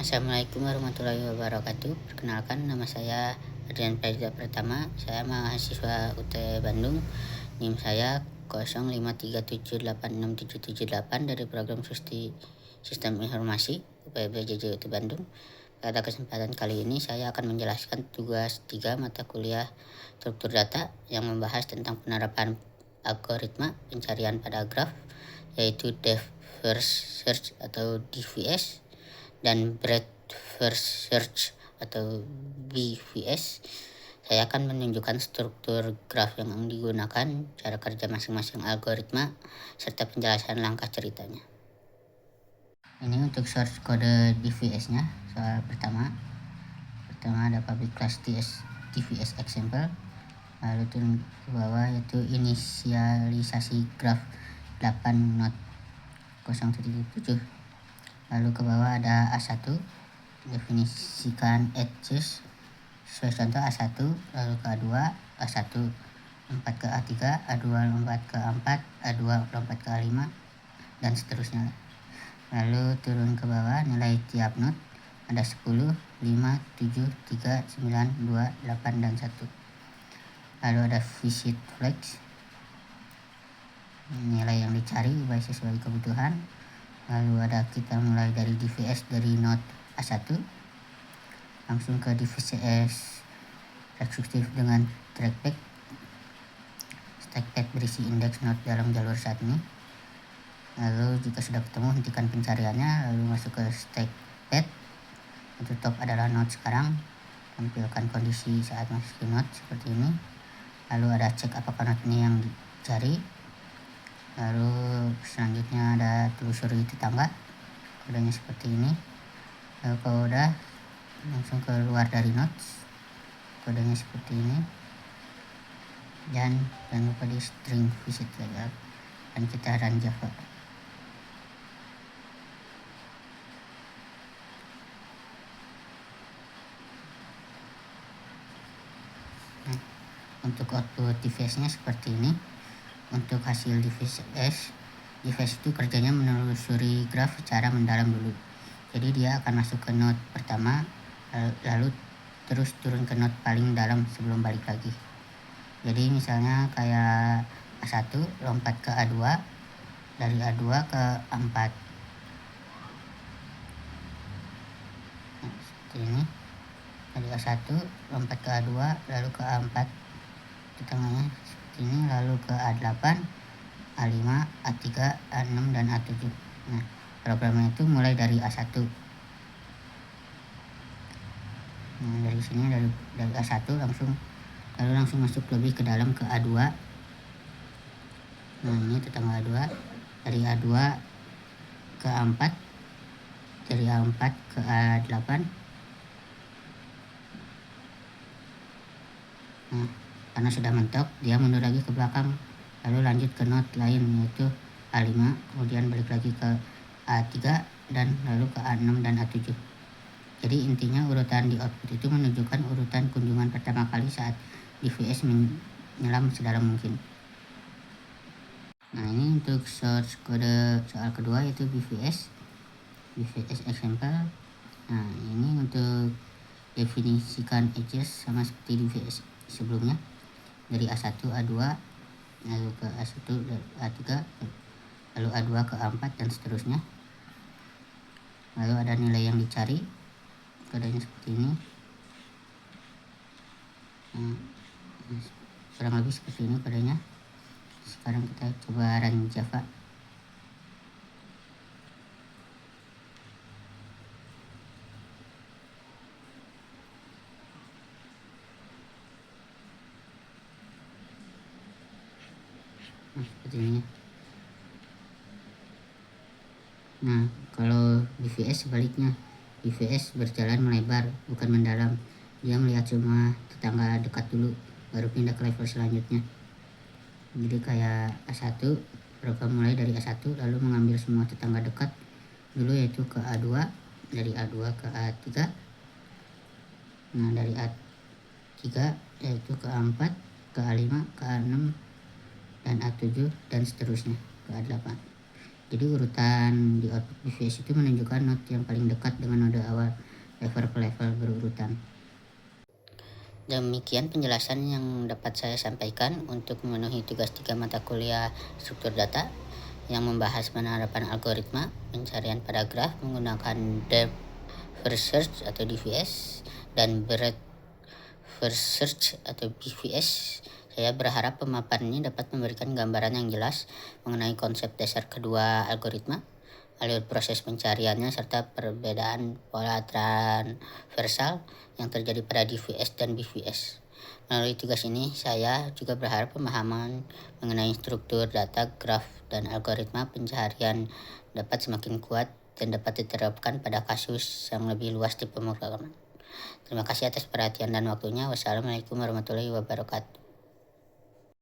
Assalamualaikum warahmatullahi wabarakatuh. Perkenalkan, nama saya Adrian Praja Pratama. Saya mahasiswa UT Bandung. NIM saya 0537867778 dari program Sistem Informasi UPBJJ UT Bandung. Pada kesempatan kali ini saya akan menjelaskan tugas 3 mata kuliah struktur data yang membahas tentang penerapan algoritma pencarian pada graf, yaitu Depth First Search atau DFS dan Breadth First Search atau BFS. Saya akan menunjukkan struktur graf yang digunakan, cara kerja masing-masing algoritma, serta penjelasan langkah ceritanya. Ini untuk source kode DVS-nya. Soal pertama ada public class DVS example. Lalu turun ke bawah yaitu inisialisasi graf 8 not 017. Lalu ke bawah ada A1, definisikan edges sesuai contoh A1, lalu ke A2, A1 lompat ke A3, A2 lompat ke A4, A2 lompat ke A5, dan seterusnya. Lalu turun ke bawah, nilai tiap node ada 10, 5, 7, 3, 9, 2, 8, dan 1. Lalu ada visit flags, nilai yang dicari baik sesuai kebutuhan. Lalu ada kita mulai dari DVS dari node A1 langsung ke DVS rekursiv dengan trackpad. Stackpad berisi indeks node dalam jalur saat ini. Lalu jika sudah ketemu, hentikan pencariannya, lalu masuk ke stackpad. Untuk top adalah node sekarang, tampilkan kondisi saat masuk ke node seperti ini. Lalu ada cek apakah node ini yang dicari. Lalu selanjutnya ada telusuri tetangga, kodenya seperti ini. Lalu kalau udah langsung keluar dari nodes, kodenya seperti ini. Dan jangan lupa di string visit saja, dan kita run Java. Nah, untuk output DVS-nya seperti ini. Untuk hasil DVS itu kerjanya menelusuri graf secara mendalam dulu. Jadi dia akan masuk ke node pertama, lalu terus turun ke node paling dalam sebelum balik lagi. Jadi misalnya kayak A1 lompat ke A2, dari A2 ke A4. Nah, seperti ini. Dari A1 lompat ke A2, lalu ke A4, di tengahnya seperti ini, lalu ke A8, A5, A3, A6, dan A7. Nah, programnya itu mulai dari A1. Nah, dari sini dari A1 langsung masuk lebih ke dalam ke A2. Nah, ini tetangga A2. Dari A2 ke A4, dari A4 ke A8. Nah, karena sudah mentok, dia mundur lagi ke belakang, lalu lanjut ke node lain yaitu A5, kemudian balik lagi ke A3, dan lalu ke A6 dan A7. Jadi intinya urutan di output itu menunjukkan urutan kunjungan pertama kali saat DVS menyelam sedalam mungkin. Nah, ini untuk source kode soal kedua yaitu BVS example. Nah, ini untuk definisikan edges sama seperti DVS sebelumnya, dari A1, A2, lalu ke A1, A3, lalu A2 ke A4, dan seterusnya. Lalu ada nilai yang dicari, kodenya seperti ini. Nah, kurang lebih seperti ini kodenya. Sekarang kita coba run Java. Nah, seperti ini. Nah, kalau DVS sebaliknya, DVS berjalan melebar bukan mendalam. Dia melihat semua tetangga dekat dulu, baru pindah ke level selanjutnya. Jadi kayak A1, program mulai dari A1 lalu mengambil semua tetangga dekat dulu, yaitu ke A2, dari A2 ke A3. Nah, dari A3 yaitu ke A4, ke A5, ke A6, dan A7, dan seterusnya ke A8. Jadi urutan di output BVS itu menunjukkan node yang paling dekat dengan node awal level per level berurutan. Demikian penjelasan yang dapat saya sampaikan untuk memenuhi tugas 3 mata kuliah struktur data yang membahas penerapan algoritma pencarian pada graf menggunakan depth first search atau DFS dan breadth first search atau BVS. Saya berharap pemaparan ini dapat memberikan gambaran yang jelas mengenai konsep dasar kedua algoritma, alur proses pencariannya, serta perbedaan pola transversal yang terjadi pada DVS dan BVS. Melalui tugas ini, saya juga berharap pemahaman mengenai struktur data, graf, dan algoritma pencarian dapat semakin kuat dan dapat diterapkan pada kasus yang lebih luas di pemrograman. Terima kasih atas perhatian dan waktunya. Wassalamualaikum warahmatullahi wabarakatuh.